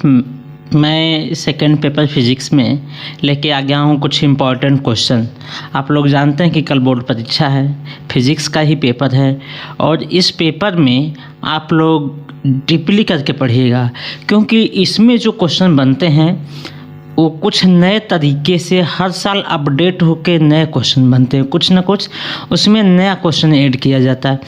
मैं second paper physics में लेके आ गया हूँ कुछ इम्पोर्टेंट क्वेश्चन। आप लोग जानते हैं कि कल बोर्ड परीक्षा है, फिजिक्स का ही पेपर है और इस पेपर में आप लोग डीपली करके पढ़िएगा, क्योंकि इसमें जो क्वेश्चन बनते हैं वो कुछ नए तरीके से हर साल अपडेट होके नए क्वेश्चन बनते हैं, कुछ ना कुछ उसमें नया क्वेश्चन ऐड किया जाता है।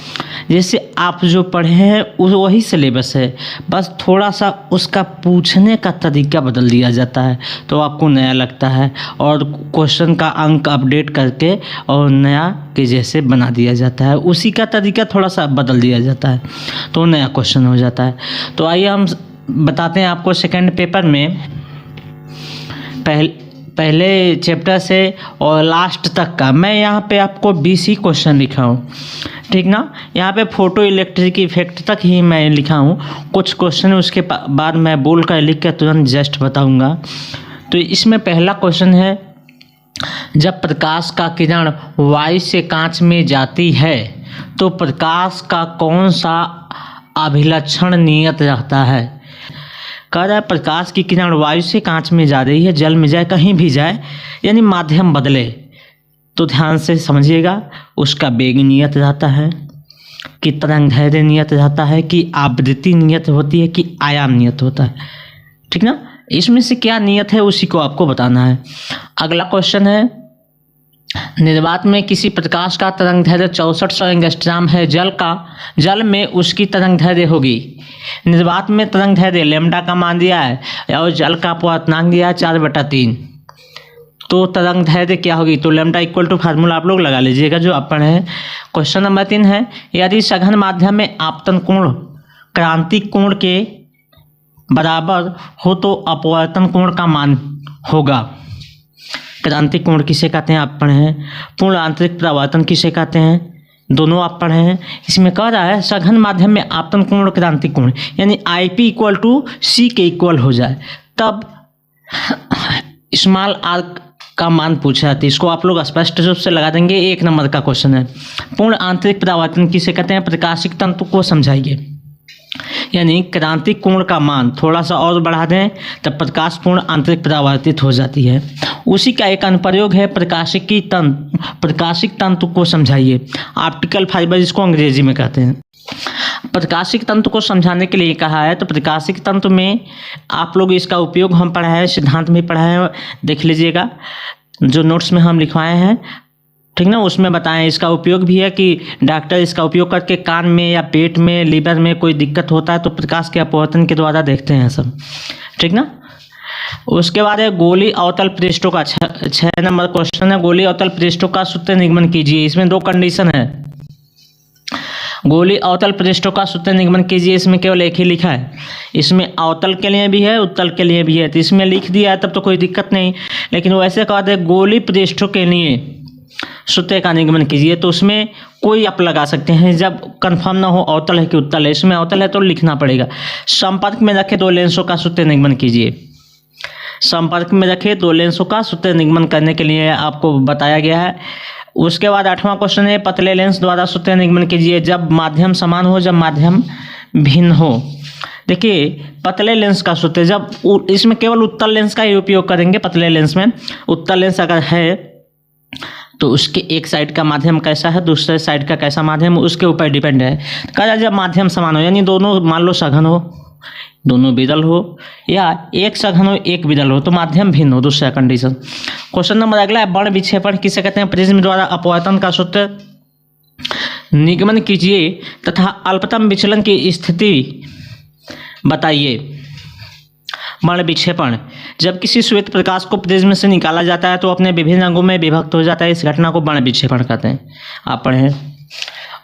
जैसे आप जो पढ़े हैं वही सिलेबस है, बस थोड़ा सा उसका पूछने का तरीका बदल दिया जाता है तो आपको नया लगता है, और क्वेश्चन का अंक अपडेट करके और नया के जैसे बना दिया जाता है, उसी का तरीका थोड़ा सा बदल दिया जाता है तो नया क्वेश्चन हो जाता है। तो आइए हम बताते हैं आपको सेकेंड पेपर में पहले चैप्टर से और लास्ट तक का। मैं यहाँ पे आपको 20 ही क्वेश्चन लिखा हूँ, ठीक ना। यहाँ पे फोटो इलेक्ट्रिक इफेक्ट तक ही मैं लिखा हूँ, कुछ क्वेश्चन उसके बाद मैं बोल कर लिख कर तुरंत जस्ट बताऊँगा। तो इसमें पहला क्वेश्चन है, जब प्रकाश का किरण वायु से कांच में जाती है तो प्रकाश का कौन सा अभिलक्षण नियत रहता है। कह रहा है प्रकाश की किरण वायु से कांच में जा रही है, जल में जाए, कहीं भी जाए, यानी माध्यम बदले तो ध्यान से समझिएगा। उसका वेग नियत रहता है कि तरंग दैर्घ्य नियत रहता है कि आवृत्ति नियत होती है कि आयाम नियत होता है, ठीक ना। इसमें से क्या नियत है उसी को आपको बताना है। अगला क्वेश्चन है, निर्वात में किसी प्रकाश का तरंग दैर्घ्य 6400 एंगस्ट्रॉम है, जल में उसकी तरंग दैर्घ्य होगी। निर्वात में तरंग दैर्घ्य लैम्डा का मान दिया है और जल का अपवर्तनांक दिया है 4/3, तो तरंग दैर्घ्य क्या होगी। तो लैम्डा इक्वल टू फार्मूला आप लोग लगा लीजिएगा जो आप पढ़े हैं। क्वेश्चन नंबर 3 है, यदि सघन माध्यम में आपतन कोण क्रांतिक कोण के बराबर हो तो अपवर्तन कोण का मान होगा। क्रांतिक कोण किसे कहते हैं आप पढ़े हैं, पूर्ण आंतरिक परावर्तन किसे कहते हैं, दोनों आप पढ़े हैं। इसमें कह रहा है सघन माध्यम में आपतन कोण क्रांतिक कोण यानी IP इक्वल टू C के इक्वल हो जाए तब स्मॉल r का मान पूछा है, इसको आप लोग स्पष्ट रूप से लगा देंगे। 1 नंबर का क्वेश्चन है। पूर्ण आंतरिक परावर्तन किसे कहते हैं, प्रकाशिक तंतु को समझाइए, यानी क्रांतिक कोण का मान थोड़ा सा और बढ़ा दें तब प्रकाश पूर्ण आंतरिक परावर्तित हो जाती है। उसी का एक अनुप्रयोग है प्रकाशिक तंतु को समझाइए, ऑप्टिकल फाइबर जिसको अंग्रेजी में कहते हैं। प्रकाशिक तंतु को समझाने के लिए कहा है, तो प्रकाशिक तंतु में आप लोग इसका उपयोग हम पढ़ा है, सिद्धांत में पढ़ा है, देख लीजिएगा जो नोट्स में हम लिखवाए हैं, ठीक ना, उसमें बताएं। इसका उपयोग भी है कि डॉक्टर इसका उपयोग करके कान में या पेट में, लीवर में कोई दिक्कत होता है तो प्रकाश के अपवर्तन के द्वारा देखते हैं सब, ठीक ना। उसके बाद है गोली अवतल पृष्ठों का 6 नंबर क्वेश्चन है, गोली अवतल पृष्ठों का सूत्र निगमन कीजिए। इसमें 2 कंडीशन है, गोली अवतल पृष्ठों का सूत्र निगमन कीजिए, इसमें केवल एक ही लिखा है। इसमें अवतल के लिए भी है, उत्तल के लिए भी है, तो इसमें लिख दिया है तब तो कोई दिक्कत नहीं, लेकिन वैसे कहा है गोली पृष्ठों के लिए सूत्र का निगमन कीजिए, तो उसमें कोई आप लगा सकते हैं जब कंफर्म ना हो अवतल है कि उत्तल है। इसमें अवतल है तो लिखना पड़ेगा। संपर्क में रखे 2 लेंसों का सूत्र निगमन कीजिए, संपर्क में रखे 2 लेंसों का सूत्र निगमन करने के लिए आपको बताया गया है। उसके बाद 8वां क्वेश्चन है, पतले लेंस द्वारा सूत्र निगमन कीजिए जब माध्यम समान हो, जब माध्यम भिन्न हो। देखिए पतले लेंस का सूत्र, जब इसमें केवल उत्तल लेंस का ही उपयोग करेंगे। पतले लेंस में उत्तल लेंस अगर है तो उसके एक साइड का माध्यम कैसा है, दूसरे साइड का कैसा माध्यम, उसके ऊपर डिपेंड है। कहा जब माध्यम समान हो, यानी दोनों मान लो सघन हो, दोनों विरल हो, या एक सघन हो एक विरल हो, तो माध्यम भिन्न हो, दूसरा कंडीशन। क्वेश्चन नंबर अगला है, बर्ण विक्षेपण किसे कहते हैं, प्रिज्म द्वारा अपवर्तन का सूत्र निगमन कीजिए तथा अल्पतम विचलन की स्थिति बताइए। बर्ण विक्षेपण, जब किसी श्वेत प्रकाश को प्रिज्म से निकाला जाता है तो अपने विभिन्न रंगों में विभक्त हो जाता है, इस घटना को बर्ण विक्षेपण कहते हैं, आप पढ़े।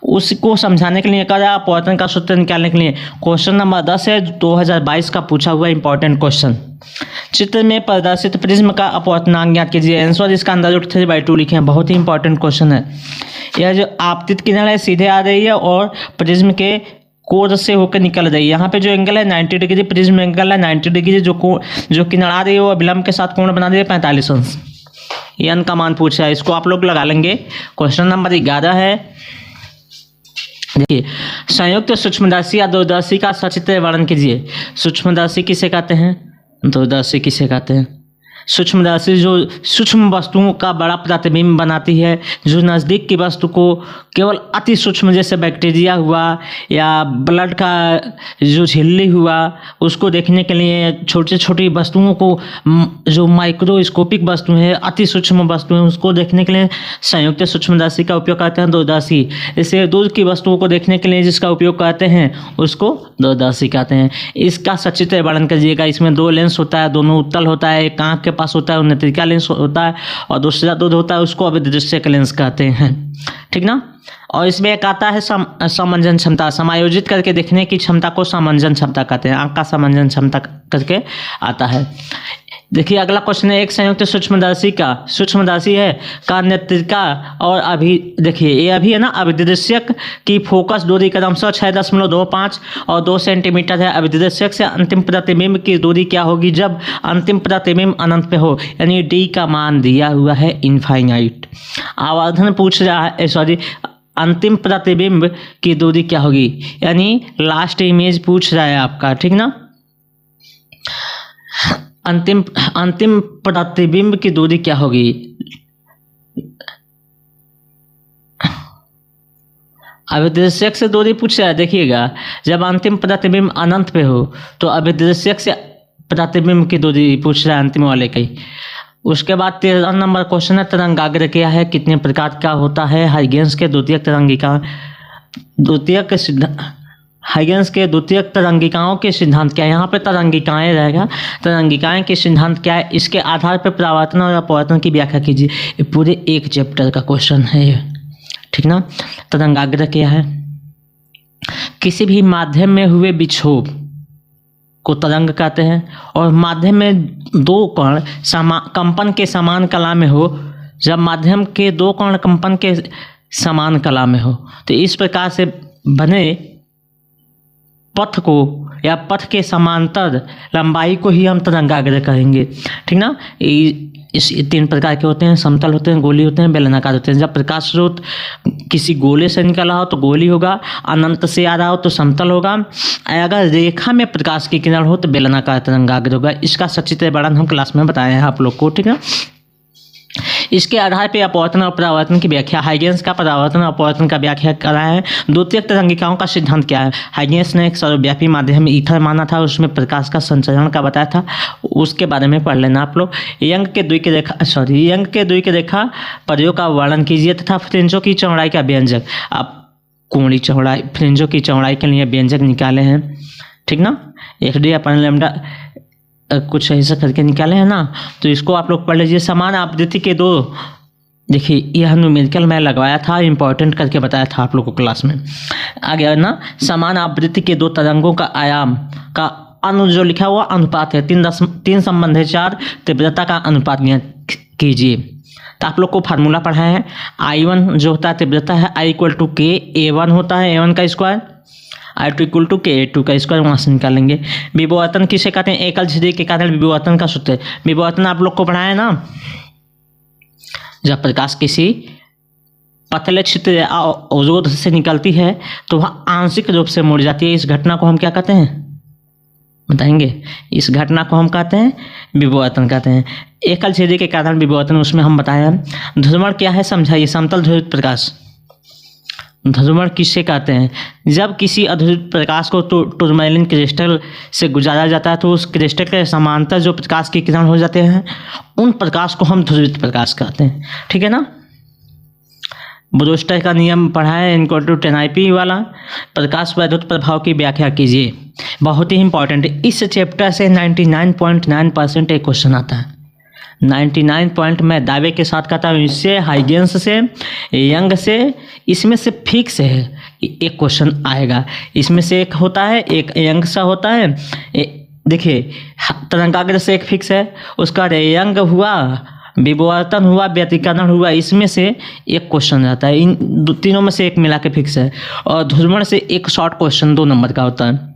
उसको समझाने के लिए कहा अपवर्तन का सूत्र निकालने के लिए। क्वेश्चन नंबर 10 है, 2022 का पूछा हुआ इंपॉर्टेंट क्वेश्चन। चित्र में प्रदर्शित प्रिज्म का अपवर्तनांक ज्ञात कीजिए। आंसर इसका √3/2 लिखे हैं, बहुत ही इंपॉर्टेंट क्वेश्चन है। यह जो आपतित किरण है सीधे आ रही है और प्रिज्म के कोर से होकर निकल रही है। यहाँ पे जो एंगल है 90 डिग्री, प्रिज्म एंगल है 90 डिग्री, जो किरण आ रही है वो विलंब के साथ कोण बना रही है 45 अंश। n का मान पूछा है, इसको आप लोग लगा लेंगे। क्वेश्चन नंबर 11 है, देखिए, संयुक्त सूक्ष्मदर्शी या दूरदर्शी का सचित्र वर्णन कीजिए। सूक्ष्मदर्शी किसे कहते हैं, दूरदर्शी किसे कहते हैं। सूक्ष्मदर्शी जो सूक्ष्म वस्तुओं का बड़ा प्रतिबिंब बनाती है, जो नज़दीक की वस्तु को केवल अति सूक्ष्म जैसे बैक्टीरिया हुआ या ब्लड का जो झिल्ली हुआ उसको देखने के लिए, छोटी छोटी वस्तुओं को जो माइक्रोस्कोपिक वस्तु है, अति सूक्ष्म वस्तु है, उसको देखने के लिए संयुक्त सूक्ष्मदर्शी का उपयोग करते हैं दूरदर्शी। इसे दूर की वस्तुओं को देखने के लिए जिसका उपयोग करते हैं उसको दूरदर्शी कहते हैं। इसका सचित्र वर्णन कीजिएगा। इसमें दो लेंस होता है, दोनों उत्तल होता है, एक आँख के पास होता है और नेत्रिका लेंस होता है, और दूसरा दूध होता है, उसको अभिदृश्यक लेंस कहते हैं। ठीक ना। और इसमें एक आता है समंजन क्षमता, समायोजित करके देखने की क्षमता को समंजन क्षमता कहते हैं। आँख का समंजन क्षमता करके आता है। देखिए अगला क्वेश्चन है, एक संयुक्त सूक्ष्मदर्शी है का नेत्रिका और देखिए ये अभी है ना, अभिदृश्यक की फोकस दूरी क्रमशः 6.25 और 2 सेंटीमीटर है। अभिदृश्यक से अंतिम प्रतिबिंब की दूरी क्या होगी जब अंतिम प्रतिबिंब अनंत पे हो, यानी डी का मान दिया हुआ है इनफाइनाइट। आवर्धन पूछ रहा है, सॉरी, अंतिम प्रतिबिंब की दूरी क्या होगी, यानी लास्ट इमेज पूछ रहा है आपका। ठीक ना। अंतिम प्रतिबिंब की दूरी क्या होगी। अभिदृश्यक से दूरी पूछ रहा है। देखिएगा, जब अंतिम प्रतिबिंब अनंत पे हो तो अभिदृश्यक से प्रतिबिंब की दूरी पूछ रहा है अंतिम वाले की। उसके बाद 13 नंबर क्वेश्चन है, तरंगाग्र क्या है, कितने प्रकार का होता है। हाइगेंस के द्वितीयक तरंगिकाओं के सिद्धांत क्या है। यहाँ पे तरंगिकाएं रहेगा, तरंगिकाएं के सिद्धांत क्या है, इसके आधार पर परावर्तन और अपवर्तन की व्याख्या कीजिए। ये पूरे एक चैप्टर का क्वेश्चन है ये। ठीक ना। तरंगाग्र क्या है, किसी भी माध्यम में हुए विक्षोभ को तरंग कहते हैं, और माध्यम में दो कण कंपन के समान कला में हो, जब माध्यम के दो कण कंपन के समान कला में हो तो इस प्रकार से बने पथ को या पथ के समांतर लंबाई को ही हम तरंगाग्र कहेंगे। ठीक ना। इस 3 प्रकार के होते हैं, समतल होते हैं, गोली होते हैं, बेलनाकार होते हैं। जब प्रकाश स्रोत किसी गोले से निकला हो तो गोली होगा, अनंत से आ रहा हो तो समतल होगा, अगर रेखा में प्रकाश की किरण हो तो बेलनाकार तरंगाग्र होगा। इसका सचित्र वर्णन हम क्लास में बताए हैं आप लोग को। ठीक है। इसके आधार पर अपवर्तन और परावर्तन की व्याख्या, हाइगेंस का परावर्तन और अपवर्तन का व्याख्या कराया है। द्वितीयक तरंगिकाओं का सिद्धांत क्या है। हाइगेंस ने एक सर्वव्यापी माध्यम ईथर माना था, उसमें प्रकाश का संचरण का बताया था, उसके बारे में पढ़ लेना आप लोग। यंग के द्विक रेखा प्रयोग का वर्णन कीजिए तथा फ्रिंजों की चौड़ाई का व्यंजक। आप कोणीय चौड़ाई, फ्रिंजों की चौड़ाई के लिए व्यंजक निकाले हैं। ठीक ना। FD अपन लैम्डा कुछ ऐसा करके निकाले हैं ना, तो इसको आप लोग पढ़ लीजिए। समान आवृत्ति के दो, देखिए यह न्यूमेरिकल मैं लगवाया था, इंपॉर्टेंट करके बताया था आप लोग को क्लास में। आगे ना, समान आवृत्ति के दो तरंगों का आयाम का जो लिखा हुआ अनुपात है 3 संबंध है 4 तीव्रता का अनुपात कीजिए। तो आप लोग को फार्मूला पढ़ाया है। I1 जो होता है तीव्रता है, I = K, A1 होता है A1 का स्क्वायर, I2 = K, A2 का स्क्वायर, वहाँ से निकालेंगे। विभवातन किसे कहते हैं, एकल झिल्ली के कारण विभवातन का सूत्र। विभवातन आप लोग को पढ़ाया है ना, जब प्रकाश किसी पतले क्षेत्र या अवरोध से निकलती है तो वह आंशिक रूप से मुड़ जाती है। इस घटना को हम क्या कहते हैं बताएंगे। इस घटना को हम कहते हैं विभवातन कहते हैं। एकल झिल्ली के कारण विभवातन, उसमें हम बताया। ध्रुवण क्या है समझाइए। समतल ध्रुवित प्रकाश। ध्रुवण किससे कहते हैं, जब किसी अध्रुवित प्रकाश को टूरमैलिन क्रिस्टल से गुजारा जाता है तो उस क्रिस्टल के समांतर जो प्रकाश की किरण हो जाते हैं उन प्रकाश को हम ध्रुवित प्रकाश कहते हैं। ठीक है ना। ब्रूस्टर का नियम पढ़ा है, N = 10IP वाला। प्रकाश वैद्युत प्रभाव की व्याख्या कीजिए, बहुत ही इंपॉर्टेंट है। इस चैप्टर से 99.9% एक क्वेश्चन आता है। 99 मैं दावे के साथ कहता हूँ। इससे, हाइगेंस से, यंग से, इसमें से फिक्स है एक क्वेश्चन आएगा। इसमें से एक होता है, एक यंग सा होता है। देखिए तरंगाग्र से एक फिक्स है, उसका यंग हुआ, विभवातन हुआ, व्यतिकरण हुआ, इसमें से एक क्वेश्चन रहता है। इन तीनों में से एक मिला के फिक्स है। और ध्रुवण से एक शॉर्ट क्वेश्चन 2 नंबर का होता है।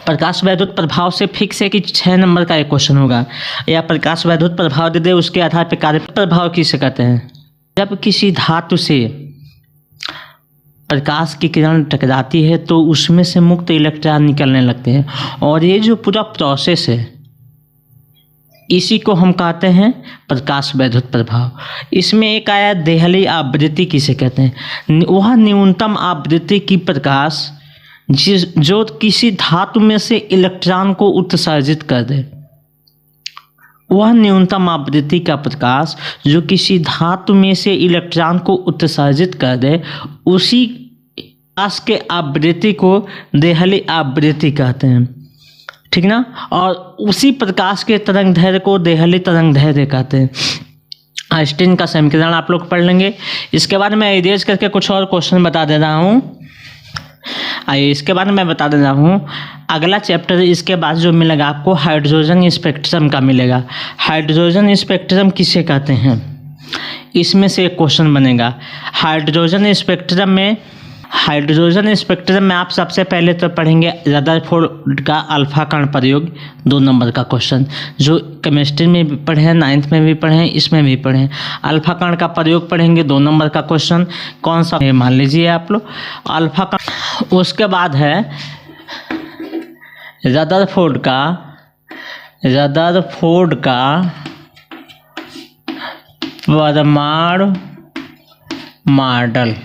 प्रकाश वैद्युत प्रभाव से फिक्स है कि 6 नंबर का एक क्वेश्चन होगा, या प्रकाश वैद्युत प्रभाव दे दे, उसके आधार पर कार्य प्रभाव किसे कहते हैं। जब किसी धातु से प्रकाश की किरण टकराती है तो उसमें से मुक्त इलेक्ट्रॉन निकलने लगते हैं, और ये जो पूरा प्रोसेस है इसी को हम कहते हैं प्रकाश वैद्युत प्रभाव। इसमें एक आया देहली आवृत्ति किसे कहते हैं, वह न्यूनतम आवृत्ति की प्रकाश जो किसी धातु में से इलेक्ट्रॉन को उत्सर्जित कर दे। वह न्यूनतम आवृत्ति का प्रकाश जो किसी धातु में से इलेक्ट्रॉन को उत्सर्जित कर दे, उसी प्रकाश के आवृत्ति को देहली आवृत्ति कहते हैं, ठीक ना। और उसी प्रकाश के तरंग दैर्घ्य को देहली तरंग दैर्घ्य कहते हैं। आइंस्टीन का समीकरण आप लोग पढ़ लेंगे। इसके बाद मैं इरेज करके कुछ और क्वेश्चन बता दे रहा हूँ। आइए इसके बाद मैं बता दे रहा हूँ अगला चैप्टर। इसके बाद जो मिलेगा आपको हाइड्रोजन स्पेक्ट्रम का मिलेगा। हाइड्रोजन स्पेक्ट्रम किसे कहते हैं, इसमें से एक क्वेश्चन बनेगा। हाइड्रोजन स्पेक्ट्रम में आप सबसे पहले तो पढ़ेंगे रदरफोर्ड का अल्फा कण प्रयोग, 2 नंबर का क्वेश्चन, जो केमिस्ट्री में भी पढ़े हैं, 9th में भी पढ़े हैं, इसमें भी पढ़े हैं। अल्फा कण का प्रयोग पढ़ेंगे, 2 नंबर का क्वेश्चन। कौन सा मान लीजिए आप लोग अल्फा कण। उसके बाद है रदरफोर्ड का परमाणु मॉडल,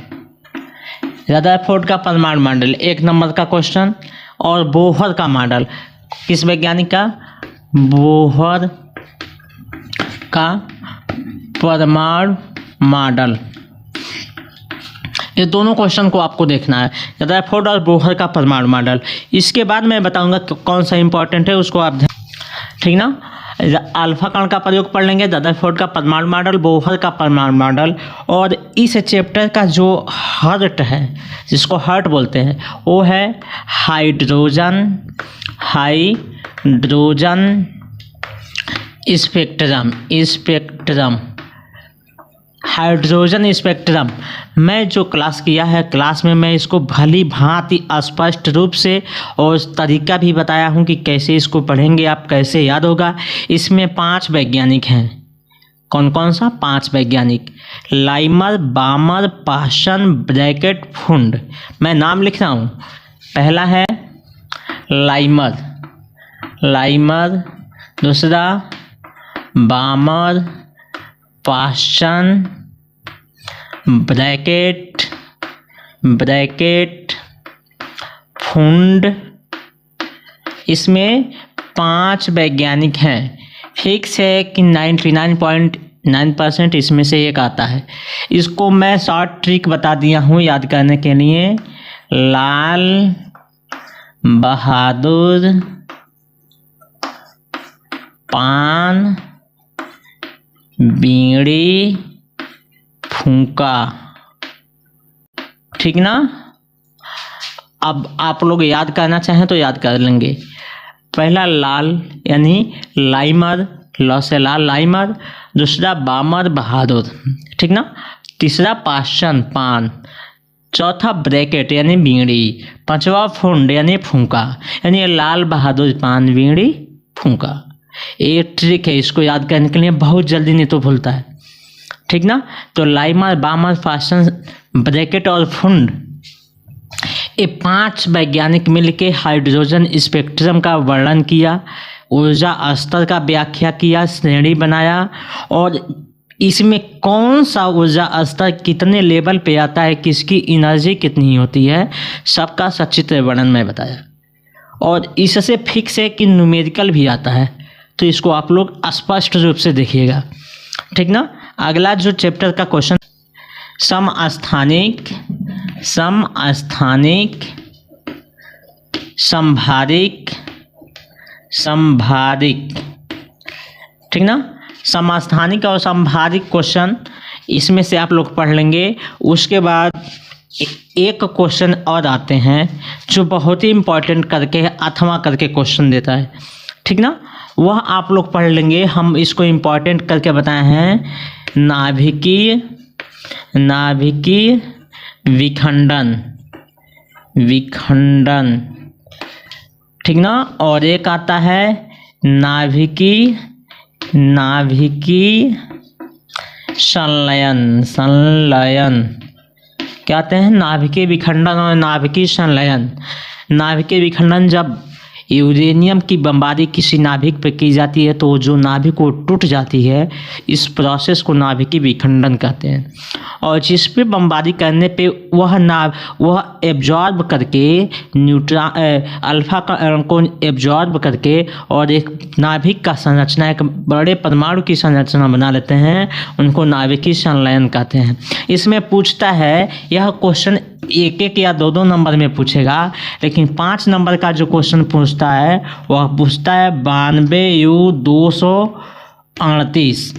रदरफोर्ड का परमाणु मॉडल 1 नंबर का क्वेश्चन। और बोहर का मॉडल, किस वैज्ञानिक का, बोहर का परमाणु मॉडल। ये दोनों क्वेश्चन को आपको देखना है, रदरफोर्ड और बोहर का परमाणु मॉडल। इसके बाद मैं बताऊंगा कौन सा इंपॉर्टेंट है, उसको आप ठीक ना। अल्फा कण का प्रयोग पढ़ लेंगे, रदरफोर्ड का परमाणु मॉडल, बोहर का परमाणु मॉडल। और इस चैप्टर का जो हर्ट है, जिसको हर्ट बोलते हैं, वो है हाइड्रोजन स्पेक्ट्रम। हाइड्रोजन स्पेक्ट्रम मैं जो क्लास किया है, क्लास में मैं इसको भली भांति स्पष्ट रूप से और तरीका भी बताया हूँ कि कैसे इसको पढ़ेंगे आप, कैसे याद होगा। इसमें 5 वैज्ञानिक हैं। कौन कौन सा? 5 वैज्ञानिक, लाइमर, बामर, पासन, ब्रैकेट, फुंड। मैं नाम लिख रहा हूँ। पहला है लाइमर, दूसरा बामर, पासन, ब्रैकेट, फुंड। इसमें 5 वैज्ञानिक हैं। फिक्स है कि 99.9% इसमें से एक आता है। इसको मैं शॉर्ट ट्रिक बता दिया हूँ याद करने के लिए। लाल बहादुर पान बीड़ी फूंका, ठीक ना। अब आप लोग याद करना चाहें तो याद कर लेंगे। पहला लाल यानी लाइमर, लौ से लाल लाइमर, दूसरा बामर बहादुर, ठीक ना। तीसरा पासन पान, चौथा ब्रैकेट यानी बीड़ी, 5वां फुंड यानी फूंका, यानी लाल बहादुर पान बीड़ी फूंका। ये ट्रिक है, इसको याद करने के लिए बहुत जल्दी नहीं तो भूलता है, ठीक ना। तो लाइमर, बामर, पासन, ब्रैकेट और फुंड, ये 5 वैज्ञानिक मिलकर हाइड्रोजन स्पेक्ट्रम का वर्णन किया, ऊर्जा स्तर का व्याख्या किया, श्रेणी बनाया, और इसमें कौन सा ऊर्जा स्तर कितने लेवल पे आता है, किसकी एनर्जी कितनी होती है, सबका सचित्र वर्णन में बताया। और इससे फिक्स है कि न्यूमेरिकल भी आता है, तो इसको आप लोग स्पष्ट रूप से देखिएगा, ठीक ना। अगला जो चैप्टर का क्वेश्चन, समस्थानिक, संभारिक, ठीक ना। समस्थानिक और संभारिक क्वेश्चन इसमें से आप लोग पढ़ लेंगे। उसके बाद एक क्वेश्चन और आते हैं जो बहुत ही इम्पोर्टेंट करके 8वां करके क्वेश्चन देता है, ठीक ना। वह आप लोग पढ़ लेंगे। हम इसको इम्पोर्टेंट करके बताए हैं, नाभिकीय विखंडन, ठीक ना। और एक आता है नाभिकीय संलयन, क्या आते हैं? नाभिकीय विखंडन और नाभिकीय संलयन। नाभिकीय विखंडन जब यूरेनियम की बमबारी किसी नाभिक पर की जाती है तो जो नाभिक वो टूट जाती है, इस प्रोसेस को नाभिकीय विखंडन कहते हैं। और जिस पे बमबारी करने पे वह एब्जॉर्ब करके अल्फा को एब्जॉर्ब करके और एक नाभिक का संरचना, एक बड़े परमाणु की संरचना बना लेते हैं, उनको नाभिकीय संलयन कहते हैं। इसमें पूछता है, यह क्वेश्चन 1-1 या 2-2 नंबर में पूछेगा, लेकिन 5 नंबर का जो क्वेश्चन पूछता है वह पूछता है 92U238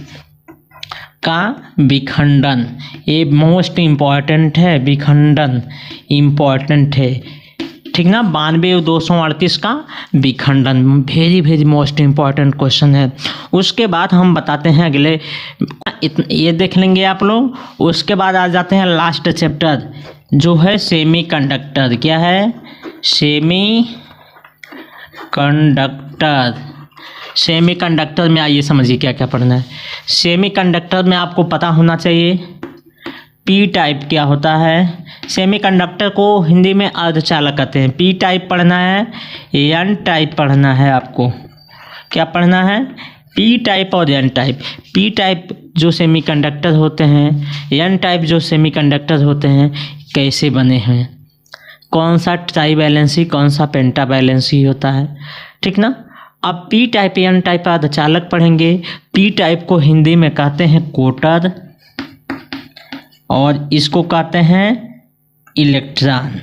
का विखंडन। ये मोस्ट इम्पॉर्टेंट है, विखंडन इम्पॉर्टेंट है, ठीक ना। 92U238 का विखंडन वेरी मोस्ट इम्पॉर्टेंट क्वेश्चन है। उसके बाद हम बताते हैं अगले, ये देख लेंगे आप लोग। उसके बाद आ जाते हैं लास्ट चैप्टर जो है सेमीकंडक्टर। क्या है? सेमीकंडक्टर। सेमीकंडक्टर में आइए समझिए क्या क्या पढ़ना है। सेमीकंडक्टर में आपको पता होना चाहिए पी टाइप क्या होता है। सेमीकंडक्टर को हिंदी में अर्धचालक कहते हैं। पी टाइप पढ़ना है, एन टाइप पढ़ना है। आपको क्या पढ़ना है? पी टाइप और एन टाइप। पी टाइप जो सेमीकंडक्टर होते हैं, एन टाइप जो सेमीकंडक्टर होते हैं, कैसे बने हैं, कौन सा ट्राई वैलेंसी कौन सा पेंटा वैलेंसी होता है, ठीक ना। अब पी टाइप एन टाइप अर्धचालक पढ़ेंगे। पी टाइप को हिंदी में कहते हैं कोटर और इसको कहते हैं इलेक्ट्रॉन।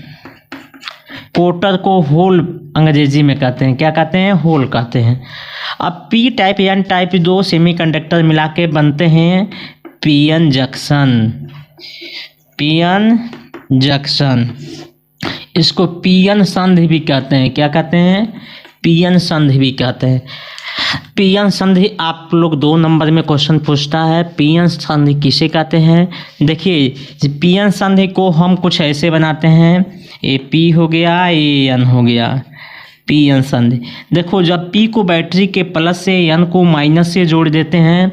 कोटर को होल अंग्रेजी में कहते हैं। क्या कहते हैं? होल कहते हैं। अब पी टाइप एन टाइप दो सेमीकंडक्टर मिला के बनते हैं पीएन जंक्शन। पीएन जंक्शन, इसको पीएन संधि भी कहते हैं। क्या कहते हैं? पीएन संधि भी कहते हैं। पीएन संधि आप लोग 2 नंबर में क्वेश्चन पूछता है, पीएन संधि किसे कहते हैं। देखिए पीएन संधि को हम कुछ ऐसे बनाते हैं, ए पी हो गया, ए एन हो गया, पीएन संधि। देखो जब पी को बैटरी के प्लस से, एन को माइनस से जोड़ देते हैं,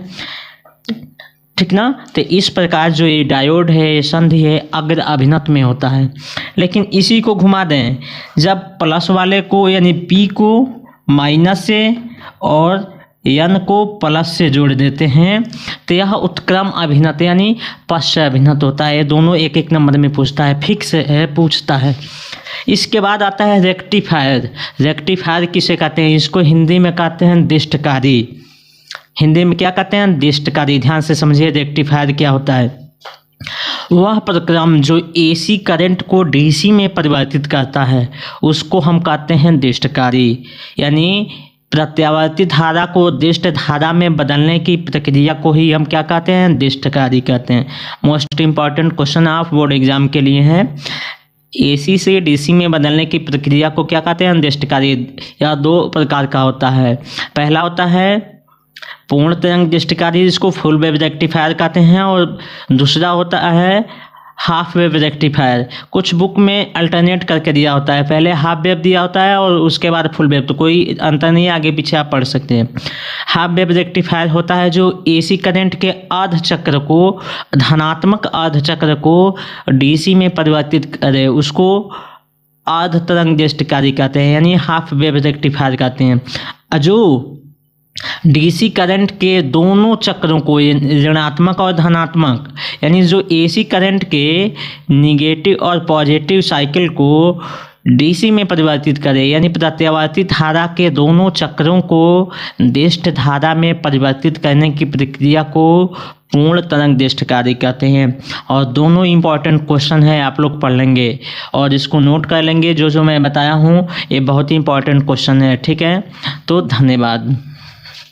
ठीक ना, तो इस प्रकार जो ये डायोड है, ये संधि है, अग्र अभिनत में होता है। लेकिन इसी को घुमा दें, जब प्लस वाले को यानी पी को माइनस से और एन को प्लस से जोड़ देते हैं तो यह उत्क्रम अभिनत यानी पश्च अभिनत होता है। ये दोनों 1-1 नंबर में पूछता है, फिक्स है पूछता है। इसके बाद आता है रेक्टिफायर। रेक्टिफायर किसे कहते हैं? इसको हिंदी में कहते हैं दिष्टकारी। हिंदी में क्या कहते हैं? दिष्टकारी। ध्यान से समझिए रेक्टिफायर क्या होता है। वह प्रक्रम जो एसी करंट को डीसी में परिवर्तित करता है उसको हम कहते हैं दिष्टकारी। यानी प्रत्यावर्ती धारा को दिष्ट धारा में बदलने की प्रक्रिया को ही हम क्या कहते हैं? दिष्टकारी कहते हैं। मोस्ट इम्पॉर्टेंट क्वेश्चन आप बोर्ड एग्जाम के लिए है। एसी से डीसी में बदलने की प्रक्रिया को क्या कहते हैं? दिष्टकारी। यह 2 प्रकार का होता है। पहला होता है पूर्ण तरंग दिष्टकारी, जिसको फुल वेव रेक्टिफायर कहते हैं, और दूसरा होता है हाफ वेव रेक्टिफायर। कुछ बुक में अल्टरनेट करके दिया होता है, पहले हाफ वेव दिया होता है और उसके बाद फुल वेव, तो कोई अंतर नहीं, आगे पीछे आप पढ़ सकते हैं। हाफ वेव रेक्टिफायर होता है जो एसी करंट के अर्ध चक्र को, धनात्मक अर्ध चक्र को डीसी में परिवर्तित करे, उसको अर्ध तरंग दिष्टकारी कहते हैं, यानी हाफ वेव रेक्टिफायर कहते हैं। जो डीसी करंट के दोनों चक्रों को, ऋणात्मक और धनात्मक, यानी जो एसी करंट के निगेटिव और पॉजिटिव साइकिल को डीसी में परिवर्तित करे, यानी प्रत्यावर्ती धारा के दोनों चक्रों को दिष्ट धारा में परिवर्तित करने की प्रक्रिया को पूर्ण तरंग दिष्टकारी कहते हैं। और दोनों इम्पॉर्टेंट क्वेश्चन है, आप लोग पढ़ लेंगे और इसको नोट कर लेंगे। जो मैं बताया हूँ ये बहुत ही इम्पॉर्टेंट क्वेश्चन है, ठीक है। तो धन्यवाद।